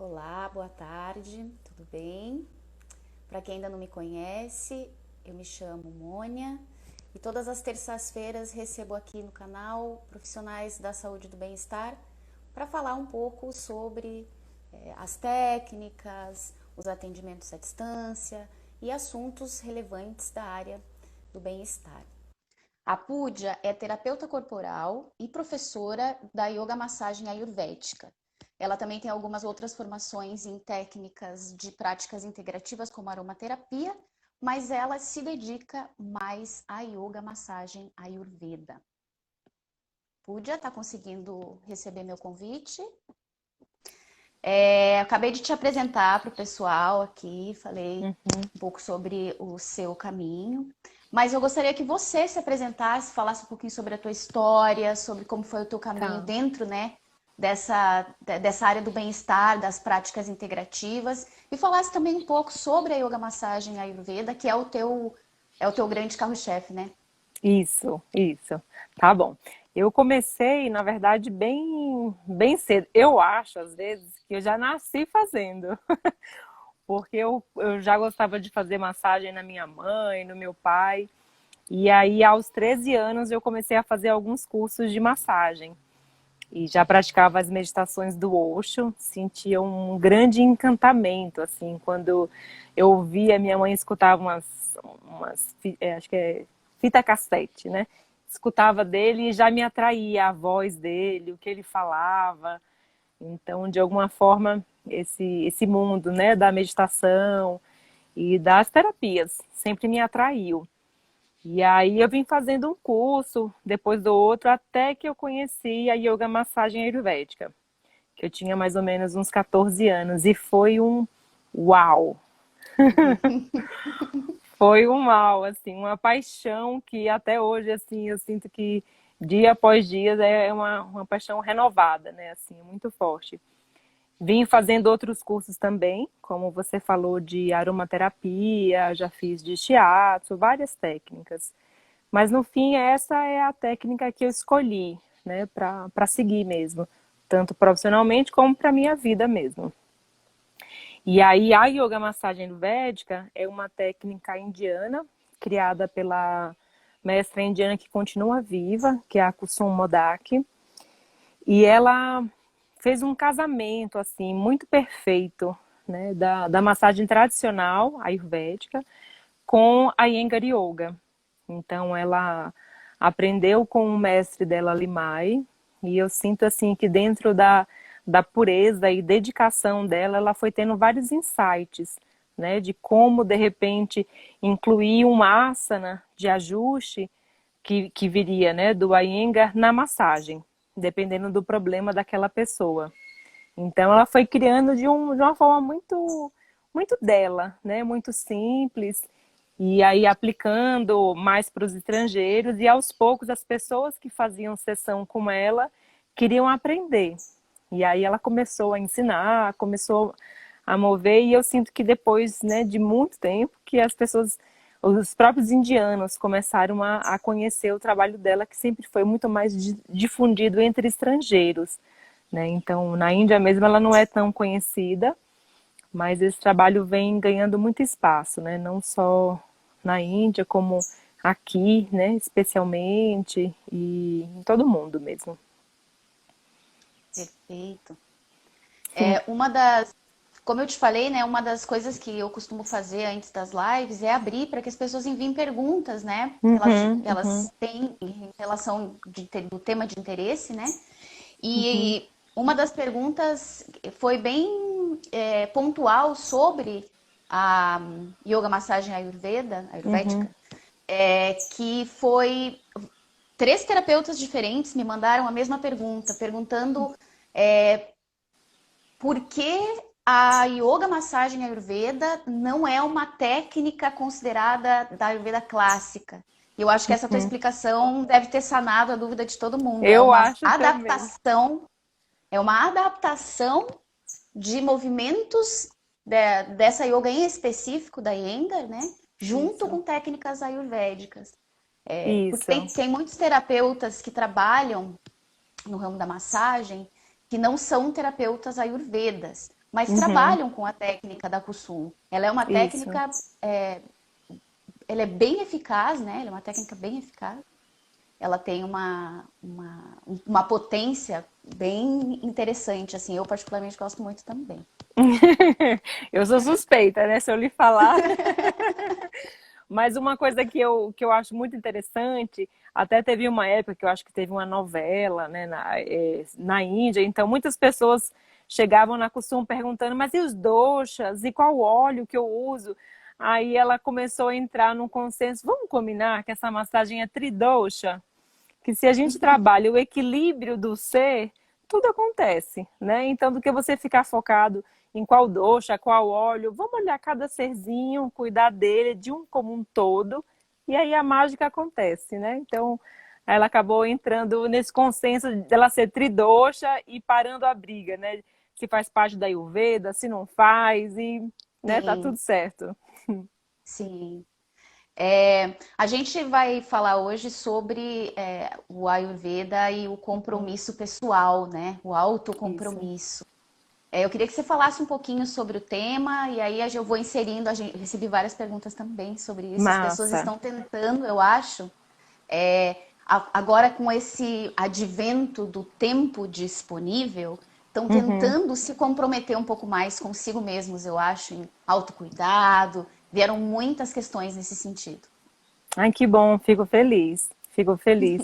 Olá, boa tarde, tudo bem? Para quem ainda não me conhece, eu me chamo Mônia e todas as terças-feiras recebo aqui no canal profissionais da saúde e do bem-estar para falar um pouco sobre as técnicas, os atendimentos à distância e assuntos relevantes da área do bem-estar. A Púdia é terapeuta corporal e professora da Yoga Massagem Ayurvédica. Ela também tem algumas outras formações em técnicas de práticas integrativas, como aromaterapia, mas ela se dedica mais à Yoga Massagem Ayurveda. Púdia, está conseguindo receber meu convite? Acabei de te apresentar para o pessoal aqui, falei Uhum. um pouco sobre o seu caminho, mas eu gostaria que você se apresentasse, falasse um pouquinho sobre a tua história, sobre como foi o teu caminho Tá. dentro, né, dessa área do bem-estar, das práticas integrativas, e falasse também um pouco sobre a Yoga Massagem Ayurveda, que é o teu grande carro-chefe, né? Isso. Tá bom. Eu comecei, na verdade, bem cedo. Eu acho, às vezes, que eu já nasci fazendo, porque eu já gostava de fazer massagem na minha mãe, no meu pai. E aí, aos 13 anos, eu comecei a fazer alguns cursos de massagem. E já praticava as meditações do Osho, sentia um grande encantamento, assim, quando eu ouvia, minha mãe escutava acho que é fita cassete, né? Escutava dele e já me atraía a voz dele, o que ele falava. Então, de alguma forma, esse mundo, né, da meditação e das terapias sempre me atraiu. E aí eu vim fazendo um curso, depois do outro, até que eu conheci a Yoga Massagem Ayurvédica, que eu tinha mais ou menos uns 14 anos, e foi um uau! Foi um uau, assim, uma paixão que até hoje, assim, eu sinto que dia após dia é uma paixão renovada, né, assim, muito forte. Vim fazendo outros cursos também, como você falou, de aromaterapia, já fiz de shiatsu, várias técnicas. Mas no fim, essa é a técnica que eu escolhi, né, para seguir mesmo, tanto profissionalmente como para minha vida mesmo. E aí a yoga massagem ayurvédica é uma técnica indiana criada pela mestra indiana que continua viva, que é a Kusum Modak, e ela fez um casamento assim muito perfeito, né, da massagem tradicional ayurvédica com a Iyengar Yoga. Então ela aprendeu com o mestre dela, Limai, e eu sinto assim que dentro da pureza e dedicação dela, ela foi tendo vários insights, né, de como de repente incluir uma asana de ajuste que viria, né, do Iyengar na massagem, dependendo do problema daquela pessoa. Então ela foi criando de uma forma muito dela, né? Muito simples. E aí aplicando mais para os estrangeiros e aos poucos as pessoas que faziam sessão com ela queriam aprender. E aí ela começou a ensinar, começou a mover e eu sinto que depois, né, de muito tempo que as pessoas, os próprios indianos começaram a conhecer o trabalho dela que sempre foi muito mais difundido entre estrangeiros, né? Então, na Índia mesmo ela não é tão conhecida, mas esse trabalho vem ganhando muito espaço, né? Não só na Índia, como aqui, né? Especialmente, e em todo mundo mesmo. Perfeito. Como eu te falei, né, uma das coisas que eu costumo fazer antes das lives é abrir para que as pessoas enviem perguntas, né, que elas, Uhum, uhum, elas têm em relação do tema de interesse, né? uhum, E uma das perguntas foi bem pontual sobre a yoga massagem uhum, ayurvédica, que foi três terapeutas diferentes me mandaram a mesma pergunta, perguntando por que a yoga massagem ayurveda não é uma técnica considerada da ayurveda clássica. E eu acho que essa tua uhum. explicação deve ter sanado a dúvida de todo mundo. Eu acho também. É uma adaptação de movimentos dessa yoga em específico da Iyengar, né? Junto Isso, com técnicas ayurvédicas. Porque tem, isso. tem muitos terapeutas que trabalham no ramo da massagem que não são terapeutas ayurvedas, mas Uhum. trabalham com a técnica da Kusum. Ela é uma Isso. técnica, ela é bem eficaz, né? Ela é uma técnica bem eficaz. Ela tem uma potência bem interessante, assim. Eu particularmente gosto muito também. Eu sou suspeita, né? Se eu lhe falar. Mas uma coisa que eu acho muito interessante, até teve uma época que eu acho que teve uma novela, né, na Índia, então muitas pessoas chegavam na Kusum perguntando, mas e os doshas? E qual óleo que eu uso? Aí ela começou a entrar num consenso, vamos combinar que essa massagem é tridosha? Que se a gente trabalha o equilíbrio do ser, tudo acontece, né? Então, do que você ficar focado em qual dosha, qual óleo, vamos olhar cada serzinho, cuidar dele de um como um todo, e aí a mágica acontece, né? Então, ela acabou entrando nesse consenso dela ser tridosha e parando a briga, né? Se faz parte da Ayurveda, se não faz, e né, tá tudo Sim, certo. sim. A gente vai falar hoje sobre o Ayurveda e o compromisso pessoal, né? O Isso. autocompromisso. Eu queria que você falasse um pouquinho sobre o tema e aí eu vou inserindo. Recebi várias perguntas também sobre isso. As pessoas Massa. estão tentando, eu acho, agora com esse advento do tempo disponível, estão Uhum. tentando se comprometer um pouco mais consigo mesmos, eu acho, em autocuidado. Vieram muitas questões nesse sentido. Ai, que bom, fico feliz, fico feliz.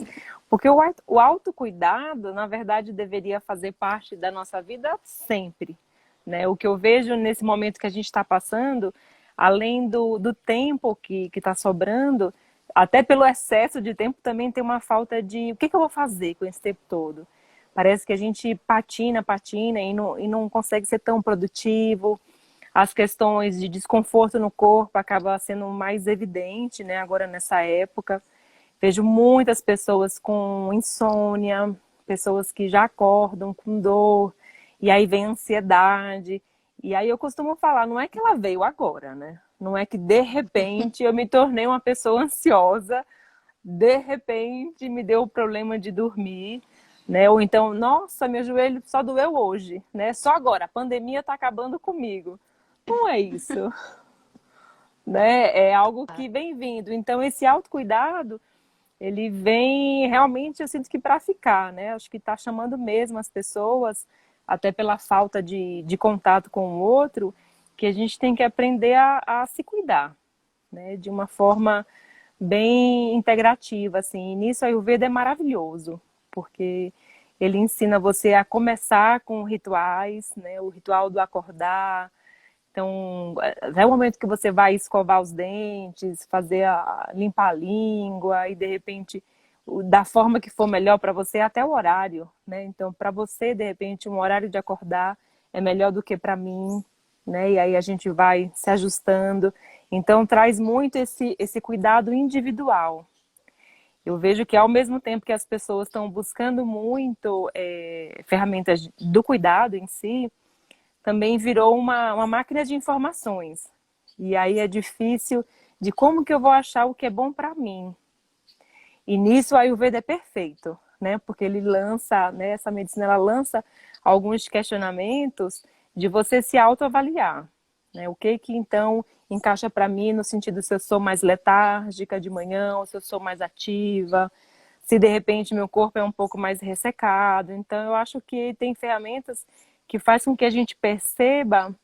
Porque o autocuidado, na verdade, deveria fazer parte da nossa vida sempre, né? O que eu vejo nesse momento que a gente está passando, além do tempo que está sobrando, até pelo excesso de tempo, também tem uma falta de o que eu vou fazer com esse tempo todo. Parece que a gente patina, patina e não consegue ser tão produtivo. As questões de desconforto no corpo acaba sendo mais evidente, né, agora nessa época. Vejo muitas pessoas com insônia, pessoas que já acordam com dor, e aí vem ansiedade. E aí eu costumo falar, não é que ela veio agora, né? Não é que de repente eu me tornei uma pessoa ansiosa, de repente me deu o problema de dormir, né? Ou então, nossa, meu joelho só doeu hoje, né? Só agora, a pandemia está acabando comigo. Não é isso, né? É algo que vem vindo. Então, esse autocuidado, ele vem realmente, eu sinto que para ficar, né? Acho que está chamando mesmo as pessoas, até pela falta de contato com o outro, que a gente tem que aprender a se cuidar, né? De uma forma bem integrativa, assim. E nisso a Ayurveda é maravilhoso, porque ele ensina você a começar com rituais, né? O ritual do acordar. Então, até o momento que você vai escovar os dentes, limpar a língua e de repente da forma que for melhor para você, até o horário, né? Então, para você, de repente, um horário de acordar é melhor do que para mim, né? E aí a gente vai se ajustando. Então, traz muito esse cuidado individual. Eu vejo que ao mesmo tempo que as pessoas estão buscando muito ferramentas do cuidado em si, também virou uma máquina de informações. E aí é difícil de como que eu vou achar o que é bom para mim. E nisso a Ayurveda é perfeito, né? Porque ele lança, né, essa medicina ela lança alguns questionamentos de você se autoavaliar, né? O que então encaixa para mim no sentido se eu sou mais letárgica de manhã ou se eu sou mais ativa, se de repente meu corpo é um pouco mais ressecado. Então eu acho que tem ferramentas que faz com que a gente perceba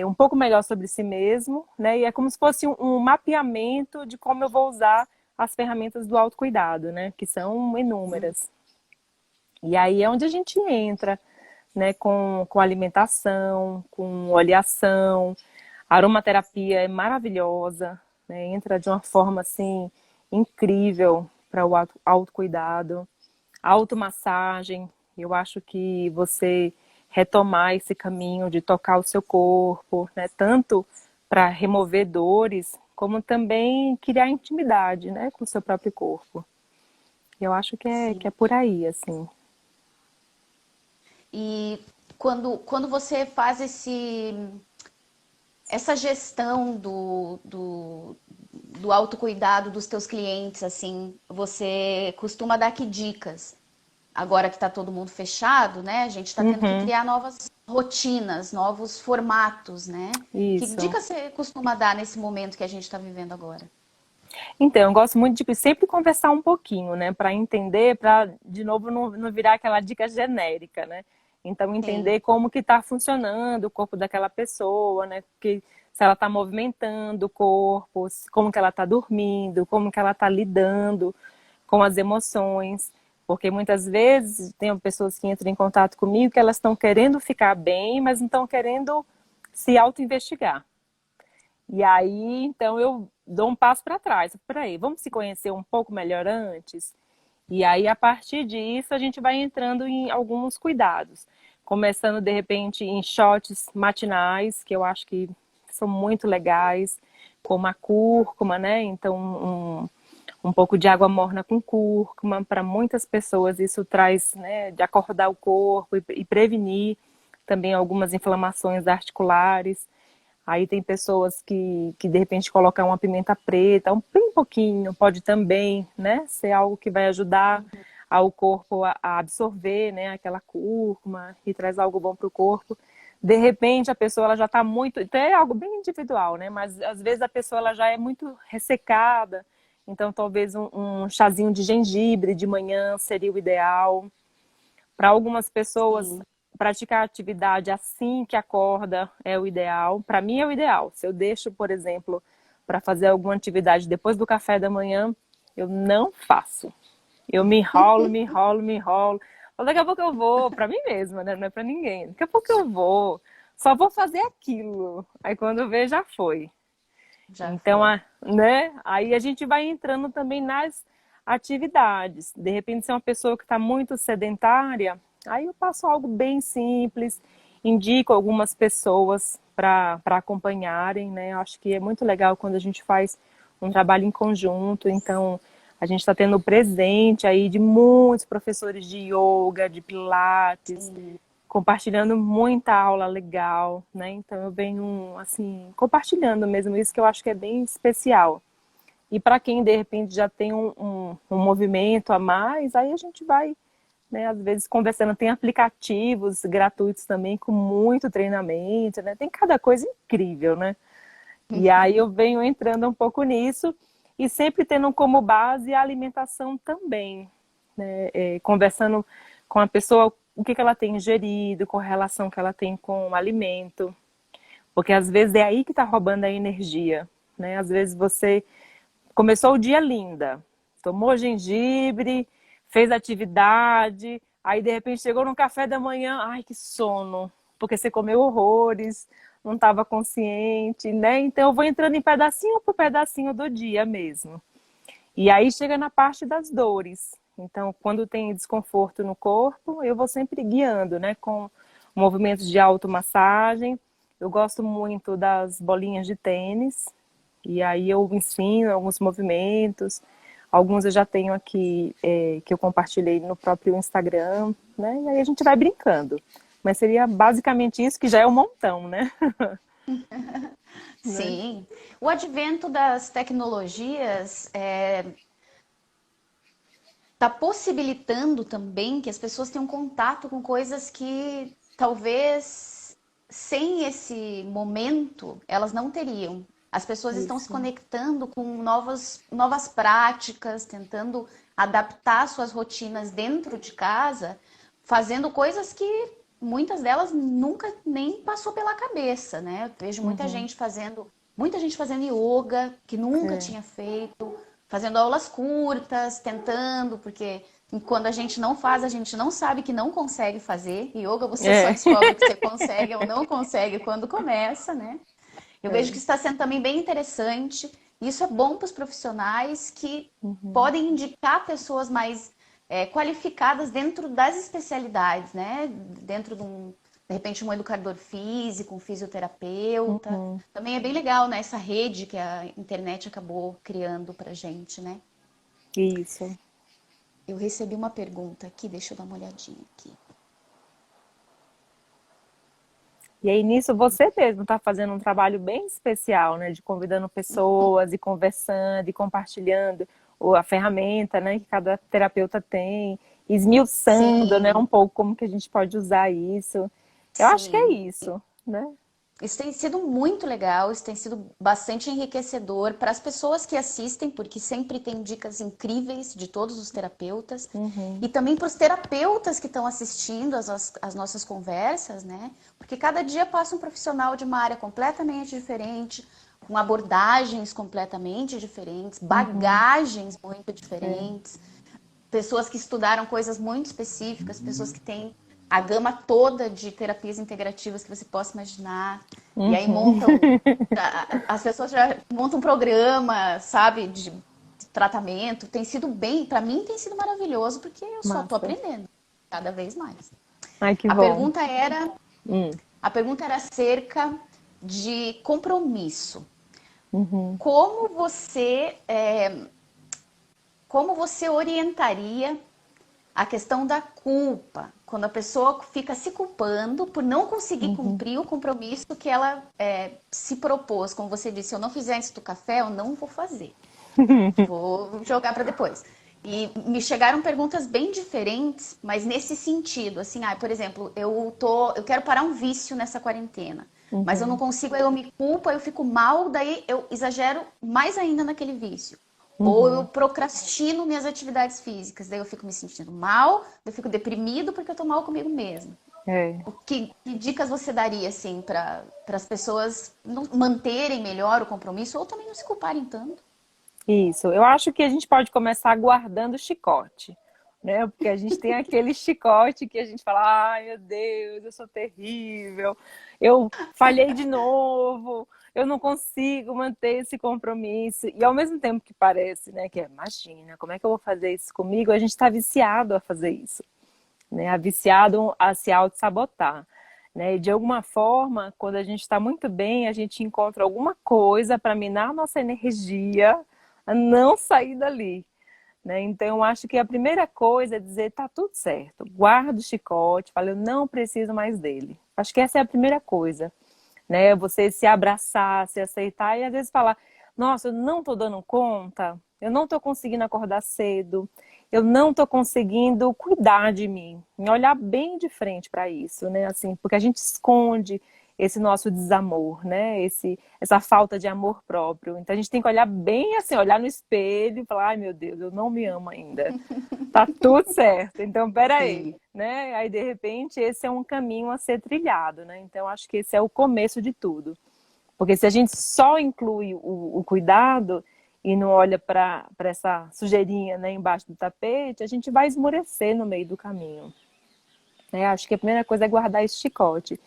um pouco melhor sobre si mesmo, né? E é como se fosse um mapeamento de como eu vou usar as ferramentas do autocuidado, né? Que são inúmeras. E aí é onde a gente entra, né? Com alimentação, com oleação. A aromaterapia é maravilhosa, né? Entra de uma forma, assim, incrível para o autocuidado. A automassagem, eu acho que você retomar esse caminho de tocar o seu corpo, né? Tanto para remover dores, como também criar intimidade, né? Com o seu próprio corpo. Eu acho que é Sim. por aí, assim. E quando você faz essa gestão do autocuidado dos teus clientes, assim, você costuma dar que dicas? agora que está todo mundo fechado, né? A gente está tendo que Uhum, criar novas rotinas, novos formatos, né? Que isso. dica você costuma dar nesse momento que a gente está vivendo agora? Então, eu gosto muito de sempre conversar um pouquinho, né, para entender, para de novo não virar aquela dica genérica, né? Então, Sim. entender como que está funcionando o corpo daquela pessoa, né? Que se ela está movimentando o corpo, como que ela está dormindo, como que ela está lidando com as emoções, porque muitas vezes tem pessoas que entram em contato comigo que elas estão querendo ficar bem, mas não estão querendo se auto-investigar. E aí, então, eu dou um passo para trás. Peraí, vamos se conhecer um pouco melhor antes? E aí, a partir disso, a gente vai entrando em alguns cuidados. Começando, de repente, em shots matinais, que eu acho que são muito legais, como a cúrcuma, né? Então, um pouco de água morna com cúrcuma. Para muitas pessoas, isso traz, né, de acordar o corpo e prevenir também algumas inflamações articulares. Aí tem pessoas que de repente colocam uma pimenta preta, um bem pouquinho, pode também, né, ser algo que vai ajudar ao corpo a absorver, né, aquela cúrcuma e traz algo bom para o corpo. De repente a pessoa ela já está muito, então é algo bem individual, né, mas às vezes a pessoa ela já é muito ressecada, então talvez um chazinho de gengibre de manhã seria o ideal. Para algumas pessoas, Sim. praticar atividade assim que acorda é o ideal. Para mim é o ideal. Se eu deixo, por exemplo, para fazer alguma atividade depois do café da manhã, eu não faço. Eu me enrolo, me enrolo, me enrolo. Daqui a pouco eu vou, para mim mesma, né? Não é para ninguém. Daqui a pouco eu vou. Só vou fazer aquilo. Aí quando eu ver, já foi. Já Então, foi. né? Aí a gente vai entrando também nas atividades. De repente, se é uma pessoa que está muito sedentária, aí eu passo algo bem simples, indico algumas pessoas para acompanharem, né? Eu acho que é muito legal quando a gente faz um trabalho em conjunto. Então, a gente está tendo presente aí de muitos professores de yoga, de pilates, Sim. compartilhando muita aula legal, né? Então eu venho assim compartilhando mesmo isso que eu acho que é bem especial. E para quem de repente já tem um movimento a mais, aí a gente vai, né? Às vezes conversando, tem aplicativos gratuitos também com muito treinamento, né? Tem cada coisa incrível, né? E aí eu venho entrando um pouco nisso e sempre tendo como base a alimentação também, né? Conversando com a pessoa o que ela tem ingerido, com a relação que ela tem com o alimento, porque às vezes é aí que está roubando a energia, né? Às vezes você começou o dia linda, tomou gengibre, fez atividade, aí de repente chegou no café da manhã, ai que sono, porque você comeu horrores, não estava consciente, né? Então eu vou entrando em pedacinho por pedacinho do dia mesmo. E aí chega na parte das dores. Então, quando tem desconforto no corpo, eu vou sempre guiando, né, com movimentos de automassagem. Eu gosto muito das bolinhas de tênis, e aí eu ensino alguns movimentos. Alguns eu já tenho aqui, que eu compartilhei no próprio Instagram, né? E aí a gente vai brincando. Mas seria basicamente isso, que já é um montão, né? Né? Sim. O advento das tecnologias está possibilitando também que as pessoas tenham contato com coisas que talvez sem esse momento elas não teriam. As pessoas estão se Isso. conectando com novas práticas, tentando adaptar suas rotinas dentro de casa, fazendo coisas que muitas delas nunca nem passou pela cabeça, né? Eu vejo Uhum. muita gente fazendo yoga que nunca É. tinha feito, fazendo aulas curtas, tentando, porque quando a gente não faz, a gente não sabe que não consegue fazer. Yoga você só É. descobre que você consegue ou não consegue quando começa, né? Eu vejo que É. está sendo também bem interessante. Isso é bom para os profissionais que Uhum. podem indicar pessoas mais qualificadas dentro das especialidades, né? Dentro de repente, um educador físico, um fisioterapeuta. Uhum. Também é bem legal, né? Essa rede que a internet acabou criando pra gente, né? Isso. Eu recebi uma pergunta aqui, deixa eu dar uma olhadinha aqui. E aí, nisso, você mesmo está fazendo um trabalho bem especial, né? De convidando pessoas e conversando e compartilhando a ferramenta, né? Que cada terapeuta tem. esmiuçando, né, Sim, um pouco como que a gente pode usar isso. Eu acho que é sim. isso, né? Isso tem sido muito legal, isso tem sido bastante enriquecedor para as pessoas que assistem, porque sempre tem dicas incríveis de todos os terapeutas, Uhum, e também para os terapeutas que estão assistindo as nossas conversas, né? Porque cada dia passa um profissional de uma área completamente diferente, com abordagens completamente diferentes, uhum, bagagens muito é, diferentes, pessoas que estudaram coisas muito específicas, pessoas que têm a gama toda de terapias integrativas que você possa imaginar. E aí uhum. montam, as pessoas já montam um programa, sabe, de tratamento. Tem sido bem, para mim tem sido maravilhoso, porque eu só tô Massa. aprendendo cada vez mais. Ai, que A bom. pergunta era, Hum, a pergunta era acerca de compromisso. uhum, Como você, como você orientaria a questão da culpa, quando a pessoa fica se culpando por não conseguir uhum. cumprir o compromisso que ela se propôs. Como você disse, se eu não fizer isso do café, eu não vou fazer. Vou jogar para depois. E me chegaram perguntas bem diferentes, mas nesse sentido, assim, por exemplo, eu quero parar um vício nessa quarentena, mas eu não Uhum, consigo, aí eu me culpo, aí eu fico mal, daí eu exagero mais ainda naquele vício. Ou eu uhum. procrastino minhas atividades físicas, daí eu fico me sentindo mal, eu fico deprimido porque eu tô mal comigo mesmo. É, Que dicas você daria, assim, para as pessoas manterem melhor o compromisso ou também não se culparem tanto? isso. Eu acho que a gente pode começar guardando o chicote, né? Porque a gente tem aquele chicote que a gente fala, ai meu Deus, eu sou terrível, eu falhei de novo, eu não consigo manter esse compromisso. E ao mesmo tempo que parece, né, que imagina, como é que eu vou fazer isso comigo? A gente está viciado a fazer isso, né? Viciado a se auto-sabotar. Né? E de alguma forma, quando a gente está muito bem, a gente encontra alguma coisa para minar a nossa energia, a não sair dali. Né? Então, eu acho que a primeira coisa é dizer, tá tudo certo, guarda o chicote, fala, eu não preciso mais dele. Acho que essa é a primeira coisa, né? Você se abraçar, se aceitar e às vezes falar, nossa, eu não estou dando conta, eu não estou conseguindo acordar cedo, eu não estou conseguindo cuidar de mim, e olhar bem de frente para isso, né? Assim, porque a gente esconde esse nosso desamor, né? Essa falta de amor próprio. Então a gente tem que olhar bem assim, olhar no espelho e falar, ai meu Deus, eu não me amo ainda. Tá tudo certo. Então, peraí, Sim. né? Aí, de repente, esse é um caminho a ser trilhado, né? Então, acho que esse é o começo de tudo. Porque se a gente só inclui o cuidado e não olha para essa sujeirinha, né, embaixo do tapete, a gente vai esmorecer no meio do caminho. Né? Acho que a primeira coisa é guardar esse chicote.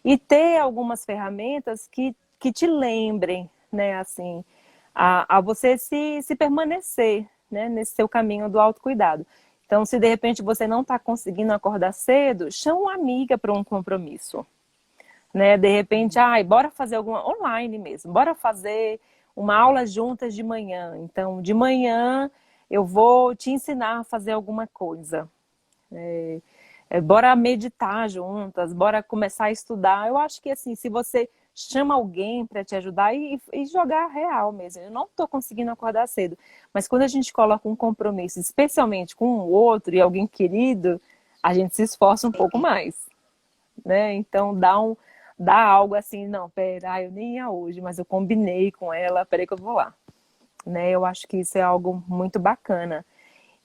E ter algumas ferramentas que te lembrem, né, assim, a você se permanecer, né, nesse seu caminho do autocuidado. Então, se de repente você não está conseguindo acordar cedo, chama uma amiga para um compromisso, né? De repente, ai, bora fazer alguma online mesmo, bora fazer uma aula juntas de manhã. Então, de manhã eu vou te ensinar a fazer alguma coisa. Bora meditar juntas, bora começar a estudar. Eu acho que assim, se você chama alguém para te ajudar e jogar real mesmo. Eu não estou conseguindo acordar cedo, mas quando a gente coloca um compromisso, especialmente com o outro e alguém querido, a gente se esforça um pouco mais, né? Então dá algo assim, não, pera, eu nem ia hoje, mas eu combinei com ela, peraí que eu vou lá, né? Eu acho que isso é algo muito bacana.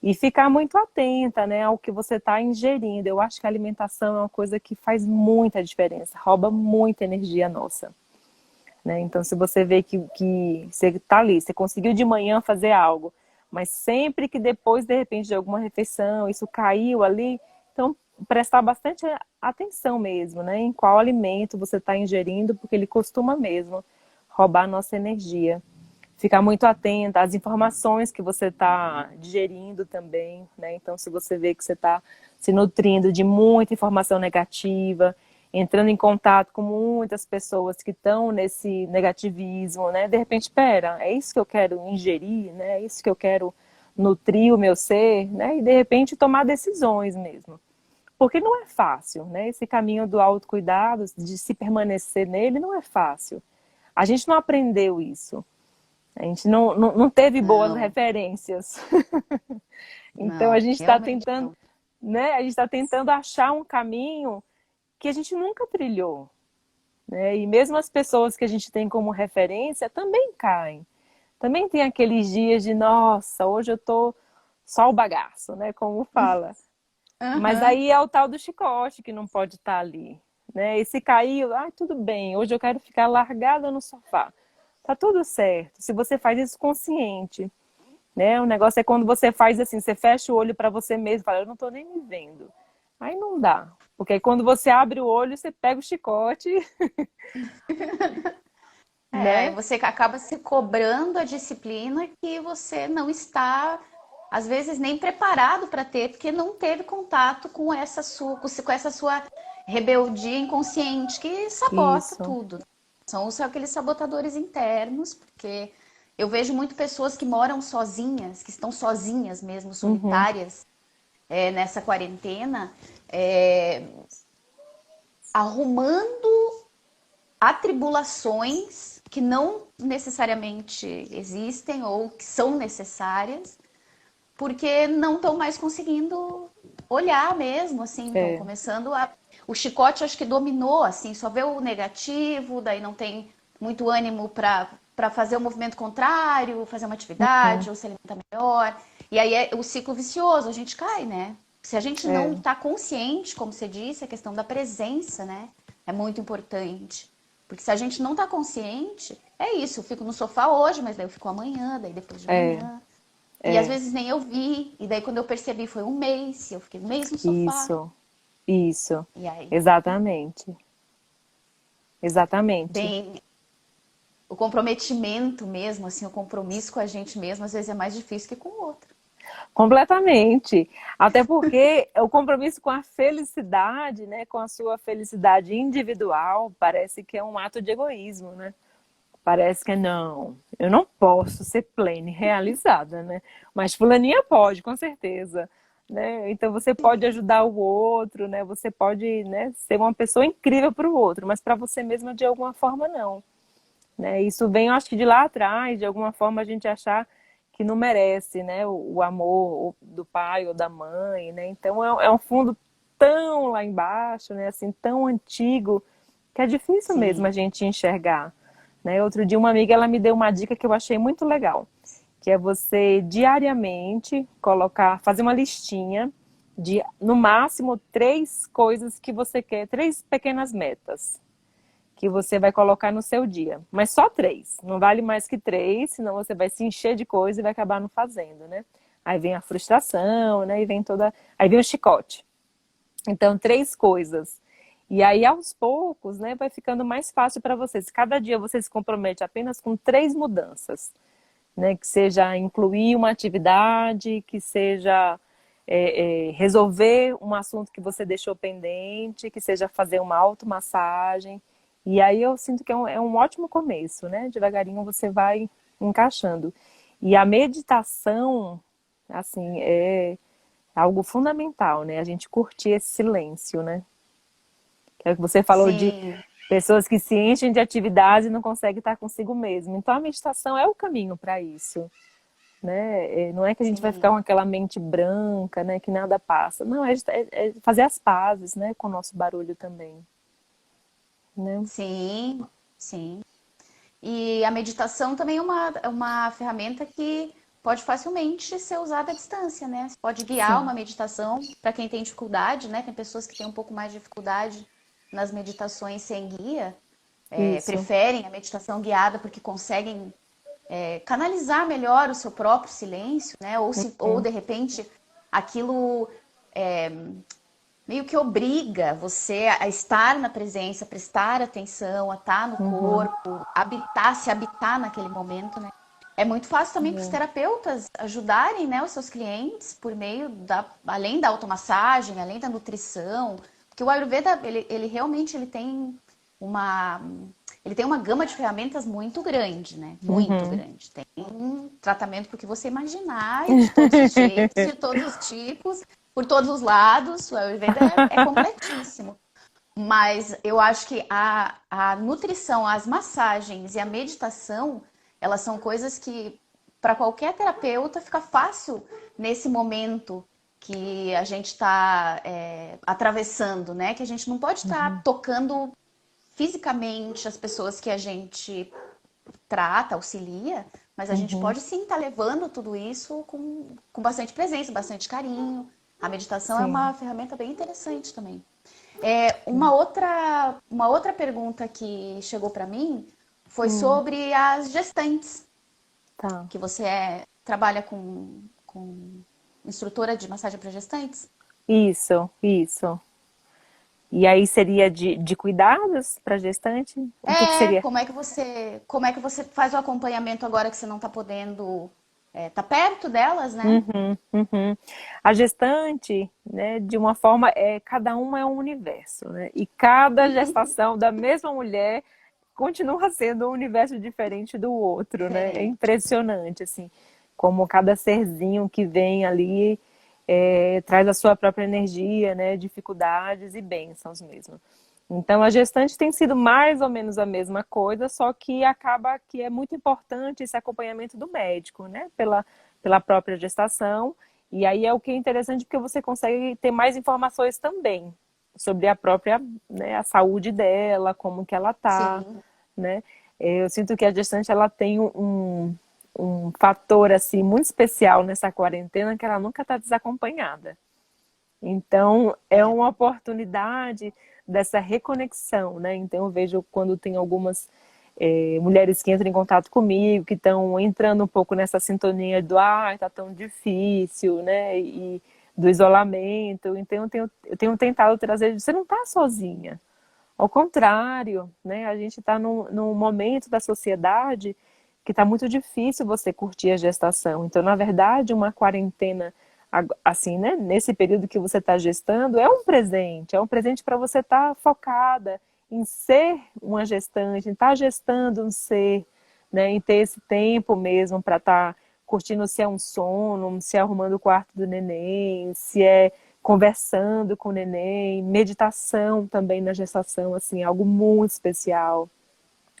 E ficar muito atenta, né, ao que você está ingerindo. Eu acho que a alimentação é uma coisa que faz muita diferença, rouba muita energia nossa. Né? Então, se você vê que você está ali, você conseguiu de manhã fazer algo, mas sempre que depois, de repente, de alguma refeição, isso caiu ali, então prestar bastante atenção mesmo, né, em qual alimento você está ingerindo, porque ele costuma mesmo roubar a nossa energia. Ficar muito atenta às informações que você está digerindo também, né? Então, se você vê que você está se nutrindo de muita informação negativa, entrando em contato com muitas pessoas que estão nesse negativismo, né? De repente, espera, é isso que eu quero ingerir, né? É isso que eu quero nutrir o meu ser, né? E de repente tomar decisões mesmo. Porque não é fácil, né? Esse caminho do autocuidado, de se permanecer nele, não é fácil. A gente não aprendeu isso. A gente não teve boas Não, referências. Então a não, gente está realmente tentando, não. né? A gente está tentando achar um caminho que a gente nunca trilhou, né? E mesmo as pessoas que a gente tem como referência também caem. Também tem aqueles dias de, nossa, hoje eu tô só o bagaço, né? Como fala. Mas Aham. aí é o tal do chicote que não pode estar ali, né? E se caiu, tudo bem, hoje eu quero ficar largada no sofá. Tá tudo certo, se você faz isso consciente, né? O negócio é quando você faz assim, você fecha o olho para você mesmo, fala, eu não tô nem me vendo. Aí não dá, porque aí quando você abre o olho, você pega o chicote, É, né? você acaba se cobrando a disciplina que você não está, às vezes, nem preparado para ter, porque não teve contato com essa sua rebeldia inconsciente que sabota Isso. tudo. São aqueles sabotadores internos, porque eu vejo muito pessoas que moram sozinhas, que estão sozinhas mesmo, Uhum. solitárias, nessa quarentena, é, arrumando atribulações que não necessariamente existem ou que são necessárias, porque não estão mais conseguindo olhar mesmo, assim, estão É. começando a. O chicote acho que dominou, assim, só vê o negativo, daí não tem muito ânimo para fazer o movimento contrário, fazer uma Uhum. atividade ou se alimentar melhor. E aí é o ciclo vicioso, a gente cai, né? Se a gente não É. está consciente, como você disse, a questão da presença, né? É muito importante. Porque se a gente não está consciente, é isso, eu fico no sofá hoje, mas daí eu fico amanhã, daí depois de É. manhã. E às É. vezes nem eu vi, e daí quando eu percebi foi um mês, e eu fiquei um mês no sofá. Isso. Isso. E aí, Exatamente. Exatamente. bem, o comprometimento mesmo, assim, o compromisso com a gente mesmo, às vezes é mais difícil que com o outro. Completamente. Até porque o compromisso com a felicidade, né, com a sua felicidade individual, parece que é um ato de egoísmo, né? Parece que não, eu não posso ser plena e realizada, né? Mas fulaninha pode, com certeza, né? Então você pode ajudar o outro, né? Você pode, né, ser uma pessoa incrível para o outro, mas para você mesma de alguma forma não, né? Isso vem, eu acho que de lá atrás, de alguma forma a gente achar que não merece, né, o amor do pai ou da mãe, né? Então é um fundo tão lá embaixo, né, assim, tão antigo, que é difícil mesmo a Sim. gente enxergar, né? Outro dia uma amiga ela me deu uma dica que eu achei muito legal, que é você diariamente colocar, fazer uma listinha de no máximo 3 coisas que você quer, 3 pequenas metas que você vai colocar no seu dia. Mas só 3. Não vale mais que 3, senão você vai se encher de coisa e vai acabar não fazendo, né? Aí vem a frustração, né? E vem toda. Aí vem o chicote. Então, 3 coisas. E aí, aos poucos, né, vai ficando mais fácil para você. Se cada dia você se compromete apenas com 3 mudanças, né? Que seja incluir uma atividade, que seja resolver um assunto que você deixou pendente, que seja fazer uma automassagem. E aí eu sinto que é um ótimo começo, né? Devagarinho você vai encaixando. E a meditação, assim, é algo fundamental, né? A gente curtir esse silêncio, né? Que é o que você falou de Sim, pessoas que se enchem de atividade e não conseguem estar consigo mesmo. Então a meditação é o caminho para isso, né? Não é que a gente vai ficar sim, com aquela mente branca, né? Que nada passa. Não, é fazer as pazes, né? Com o nosso barulho também, né? sim, sim. E a meditação também é uma ferramenta que pode facilmente ser usada à distância, né? Você pode guiar Sim, uma meditação para quem tem dificuldade, né? Tem pessoas que têm um pouco mais de dificuldade nas meditações sem guia, isso. preferem a meditação guiada porque conseguem canalizar melhor o seu próprio silêncio, né? Ou Hum, de repente aquilo meio que obriga você a estar na presença, a prestar atenção, a estar no uhum, corpo, se habitar naquele momento, né? É muito fácil também para os é, terapeutas ajudarem, né, os seus clientes por meio além da automassagem, além da nutrição, porque o Ayurveda, ele realmente uma, ele tem uma gama de ferramentas muito grande, né? Muito uhum. grande. Tem um tratamento porque você imaginar, e de todos os jeitos, de todos os tipos, por todos os lados. O Ayurveda é completíssimo. Mas eu acho que a nutrição, as massagens e a meditação, elas são coisas que, para qualquer terapeuta, fica fácil nesse momento que a gente está atravessando, né? Que a gente não pode estar tocando fisicamente as pessoas que a gente trata, auxilia, mas a gente Uhum. pode sim estar levando tudo isso com bastante presença, bastante carinho. A meditação é Sim. uma ferramenta bem interessante também. Sim. Uma outra pergunta que chegou para mim foi Hum, sobre as gestantes, tá. que você trabalha com instrutora de massagem para gestantes. Isso, isso. E aí seria de cuidados para gestante? O que que seria? Como é que você faz o acompanhamento agora que você não está podendo tá perto delas, né? Uhum, uhum. A gestante, né, de uma forma, cada uma é um universo, né? E cada gestação da mesma mulher continua sendo um universo diferente do outro, né? É Diferente. impressionante, assim, como cada serzinho que vem ali traz a sua própria energia, né? Dificuldades e bênçãos mesmo. Então, a gestante tem sido mais ou menos a mesma coisa, só que acaba que é muito importante esse acompanhamento do médico, né? Pela própria gestação. E aí é o que é interessante porque você consegue ter mais informações também sobre a própria, né, a saúde dela, como que ela tá, Sim, né? Eu sinto que a gestante ela tem um fator assim muito especial nessa quarentena que ela nunca está desacompanhada. Então, é é. uma oportunidade dessa reconexão, né? Então, eu vejo quando tem algumas mulheres que entram em contato comigo, que estão entrando um pouco nessa sintonia do tá tão difícil, né? E do isolamento. Então, eu tenho tentado trazer, você não está sozinha. Ao contrário, né? A gente está num momento da sociedade que está muito difícil você curtir a gestação. Então, na verdade, uma quarentena assim, né? Nesse período que você está gestando, é um presente para você estar focada em ser uma gestante, em estar gestando um ser, né? Em ter esse tempo mesmo para estar curtindo se é um sono, se é arrumando o quarto do neném, se é conversando com o neném, meditação também na gestação, assim, algo muito especial.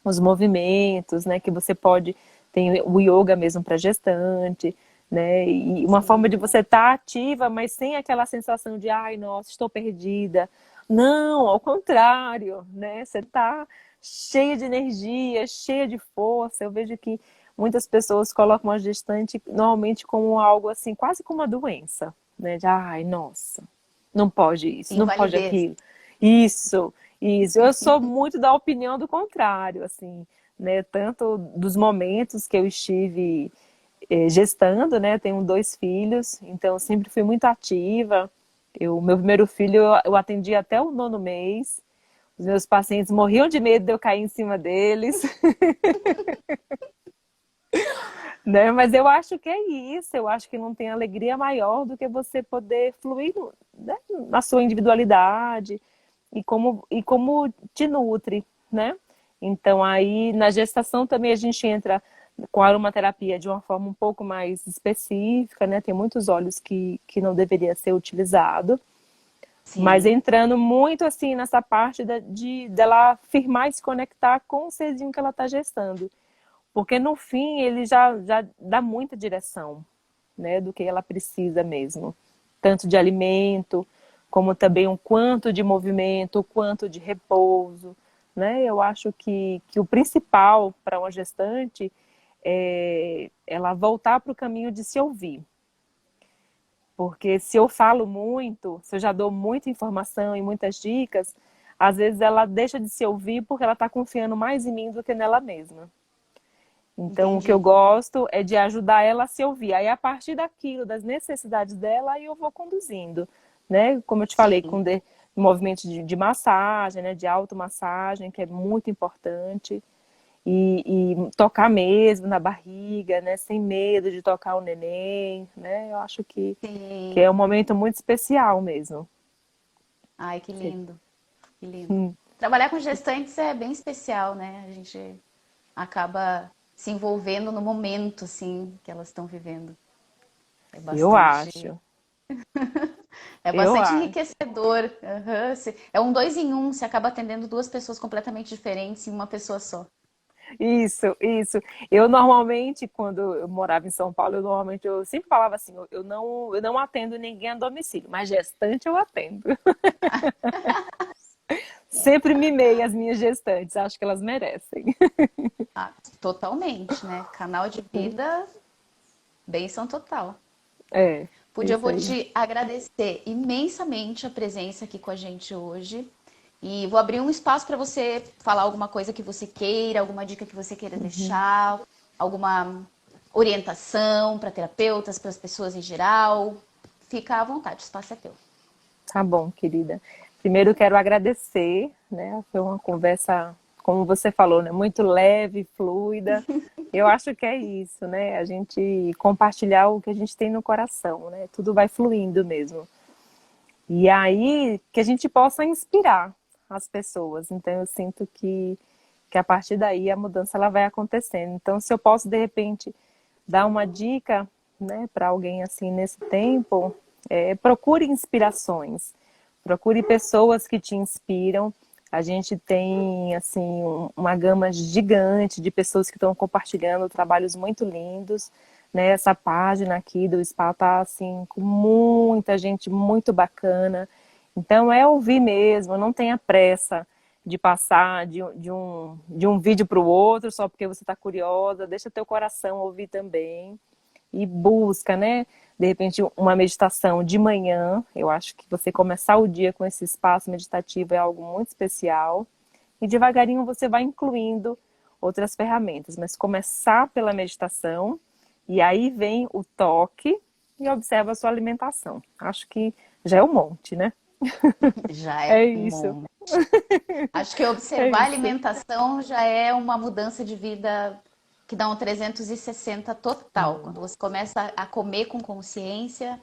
Os movimentos, né, que você pode, tem o yoga mesmo para gestante, né, e uma forma de Sim. você estar ativa, mas sem aquela sensação de, ai, nossa, estou perdida. Não, ao contrário, né, você está cheia de energia, cheia de força. Eu vejo que muitas pessoas colocam a gestante normalmente como algo assim, quase como uma doença, né, de, ai, nossa, não pode isso, não pode Invalidez. aquilo. Isso, isso. Eu sou muito da opinião do contrário, assim, né? Tanto dos momentos que eu estive gestando, né? Tenho 2 filhos, então eu sempre fui muito ativa. Meu primeiro filho eu atendi até o 9º mês. Os meus pacientes morriam de medo de eu cair em cima deles, né? Mas eu acho que é isso. Eu acho que não tem alegria maior do que você poder fluir, né, na sua individualidade e como te nutre, né? Então aí na gestação também a gente entra com a aromaterapia de uma forma um pouco mais específica, né? Tem muitos óleos que não deveria ser utilizado, mas Sim, entrando muito assim nessa parte dela firmar e se conectar com o serzinho que ela está gestando. Porque no fim ele já dá muita direção, né, do que ela precisa mesmo. Tanto de alimento, como também um quanto de movimento, o quanto de repouso. Né? Eu acho que o principal para uma gestante é ela voltar para o caminho de se ouvir. Porque se eu falo muito, se eu já dou muita informação e muitas dicas, às vezes ela deixa de se ouvir porque ela está confiando mais em mim do que nela mesma. Então, o que eu entendi. gosto é de ajudar ela a se ouvir. Aí, a partir daquilo, das necessidades dela, aí eu vou conduzindo, né? Como eu te falei, Sim, movimentos de massagem, né? De automassagem, que é muito importante. E tocar mesmo na barriga, né? Sem medo de tocar o neném, né? Eu acho que é sim. um momento muito especial mesmo. Ai, que lindo, que lindo. Hum. Trabalhar com gestantes é bem especial, né? A gente acaba se envolvendo no momento, assim, que elas estão vivendo. É Eu bastante, acho, é eu bastante acho. enriquecedor. Aham, é um dois em um, você acaba atendendo duas pessoas completamente diferentes em uma pessoa só. Isso, isso. Eu normalmente, quando eu morava em São Paulo, eu sempre falava assim, eu não atendo ninguém a domicílio, mas gestante eu atendo. Sempre mimei as minhas gestantes, acho que elas merecem. Ah, totalmente, né? Canal de vida, bênção total. É, Pude, eu isso vou aí. te agradecer imensamente a presença aqui com a gente hoje. E vou abrir um espaço para você falar alguma coisa que você queira, alguma dica que você queira deixar, alguma orientação para terapeutas, para as pessoas em geral. Fica à vontade, o espaço é teu. Tá bom, querida. Primeiro quero agradecer, né? Foi uma conversa, como você falou, né? Muito leve, fluida. Eu acho que é isso, né? A gente compartilhar o que a gente tem no coração, né? Tudo vai fluindo mesmo. E aí que a gente possa inspirar as pessoas. Então eu sinto que a partir daí a mudança ela vai acontecendo. Então se eu posso de repente dar uma dica, né, para alguém assim nesse tempo, procure inspirações, procure pessoas que te inspiram. A gente tem assim uma gama gigante de pessoas que estão compartilhando trabalhos muito lindos, né? Essa página aqui do Spa tá assim com muita gente muito bacana. Então é ouvir mesmo, não tenha pressa de passar de um vídeo para o outro só porque você está curiosa, deixa teu coração ouvir também e busca, né? De repente, uma meditação de manhã. Eu acho que você começar o dia com esse espaço meditativo é algo muito especial. E devagarinho você vai incluindo outras ferramentas, mas começar pela meditação e aí vem o toque e observa a sua alimentação. Acho que já é um monte, né? Já É é um isso, monte. Acho que é observar a isso. alimentação já é uma mudança de vida que dá um 360 total. Quando você começa a comer com consciência,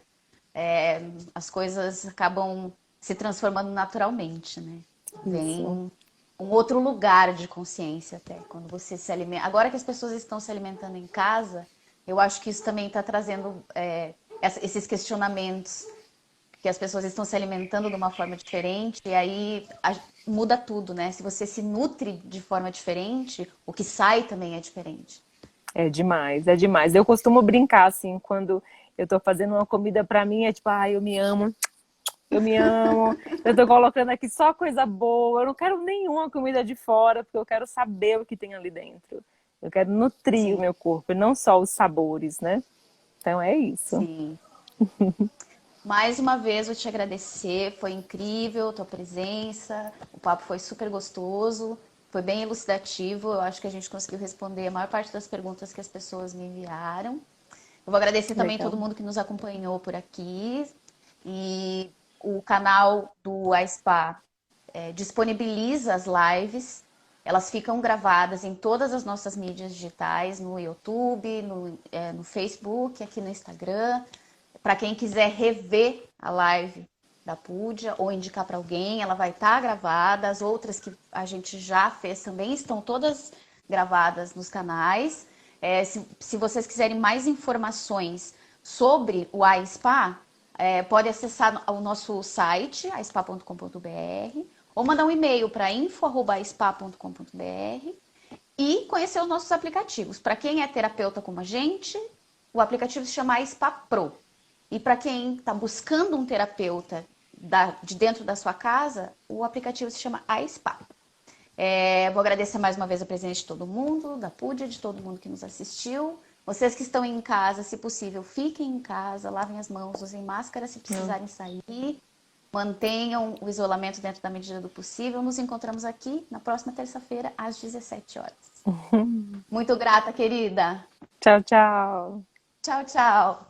as coisas acabam se transformando naturalmente, né? Vem Isso. um outro lugar de consciência até, quando você se alimenta. Agora que as pessoas estão se alimentando em casa, eu acho que isso também está trazendo esses questionamentos, que as pessoas estão se alimentando de uma forma diferente, e aí muda tudo, né? Se você se nutre de forma diferente, o que sai também é diferente. É demais, é demais. Eu costumo brincar assim, quando eu tô fazendo uma comida pra mim, é tipo, ai, eu me amo, eu me amo. Eu tô colocando aqui só coisa boa. Eu não quero nenhuma comida de fora, porque eu quero saber o que tem ali dentro. Eu quero nutrir o Sim, meu corpo, e não só os sabores, né? Então é isso. sim. Mais uma vez, vou te agradecer. Foi incrível a tua presença. O papo foi super gostoso. Foi bem elucidativo. Eu acho que a gente conseguiu responder a maior parte das perguntas que as pessoas me enviaram. Eu vou agradecer também todo Legal. mundo que nos acompanhou por aqui. E o canal do iSpa disponibiliza as lives. Elas ficam gravadas em todas as nossas mídias digitais, no YouTube, no Facebook, aqui no Instagram. Para quem quiser rever a live da Púdia ou indicar para alguém, ela vai estar gravada. As outras que a gente já fez também estão todas gravadas nos canais. Se vocês quiserem mais informações sobre o iSpa, pode acessar o nosso site, aispa.com.br, ou mandar um e-mail para info@aispa.com.br e conhecer os nossos aplicativos. Para quem é terapeuta como a gente, o aplicativo se chama Spa Pro. E para quem está buscando um terapeuta de dentro da sua casa, o aplicativo se chama iSpa. Vou agradecer mais uma vez a presença de todo mundo, da Púdia, de todo mundo que nos assistiu. Vocês que estão em casa, se possível, fiquem em casa, lavem as mãos, usem máscara se precisarem sair, mantenham o isolamento dentro da medida do possível. Nos encontramos aqui na próxima terça-feira, às 17 horas. Muito grata, querida. Tchau, tchau. Tchau, tchau.